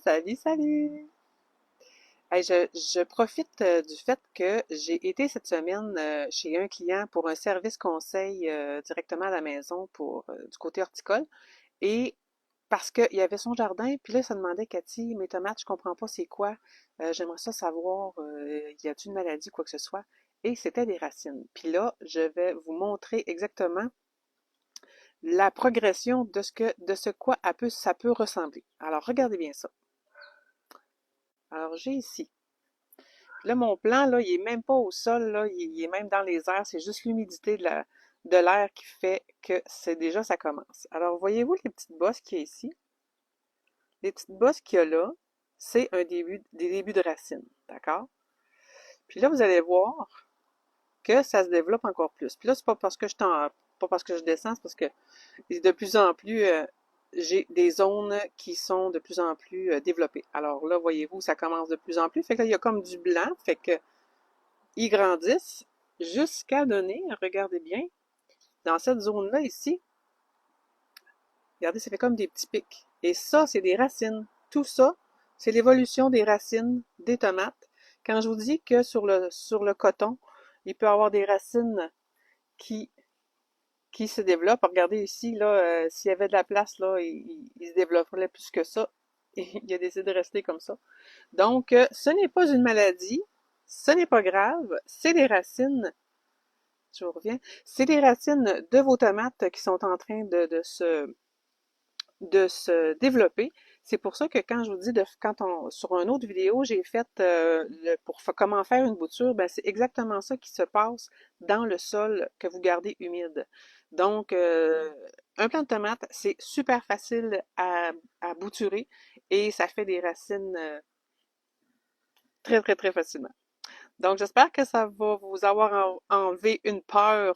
Salut, salut! Hey, je profite du fait que j'ai été cette semaine chez un client pour un service conseil directement à la maison pour du côté horticole. Et parce qu'il y avait son jardin, puis là, ça demandait, Cathy, mes tomates, je comprends pas c'est quoi. J'aimerais ça savoir, y a-t-il une maladie, quoi que ce soit. Et c'était des racines. Puis là, je vais vous montrer exactement la progression de ce quoi ça peut ressembler. Alors, regardez bien ça. Alors, j'ai ici. Là, mon plan, là, il est même pas au sol, là, il est même dans les airs. C'est juste l'humidité de l'air qui fait que c'est déjà, ça commence. Alors, voyez-vous les petites bosses qu'il y a ici? Les petites bosses qu'il y a là, c'est des débuts de racines, d'accord? Puis là, vous allez voir que ça se développe encore plus. Puis là, c'est pas parce que je descends, c'est parce que de plus en plus, j'ai des zones qui sont de plus en plus développées. Alors là, voyez-vous, ça commence de plus en plus. Fait que là, il y a comme du blanc, fait que ils grandissent jusqu'à donner, regardez bien, dans cette zone-là ici, regardez, ça fait comme des petits pics. Et ça, c'est des racines. Tout ça, c'est l'évolution des racines des tomates. Quand je vous dis que sur le coton, il peut y avoir des racines qui, qui se développent. Regardez ici, là, s'il y avait de la place, là, il se développerait plus que ça. Et il a décidé de rester comme ça. Donc, ce n'est pas une maladie, ce n'est pas grave, c'est des racines. Je reviens. C'est des racines de vos tomates qui sont en train de se développer. C'est pour ça que quand je vous dis sur une autre vidéo, j'ai fait comment faire une bouture, ben c'est exactement ça qui se passe dans le sol que vous gardez humide. Donc, un plant de tomate, c'est super facile à bouturer et ça fait des racines très, très, très facilement. Donc, j'espère que ça va vous avoir enlevé une peur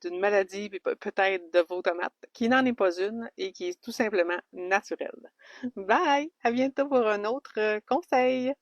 d'une maladie, peut-être de vos tomates, qui n'en est pas une et qui est tout simplement naturelle. Bye! À bientôt pour un autre conseil!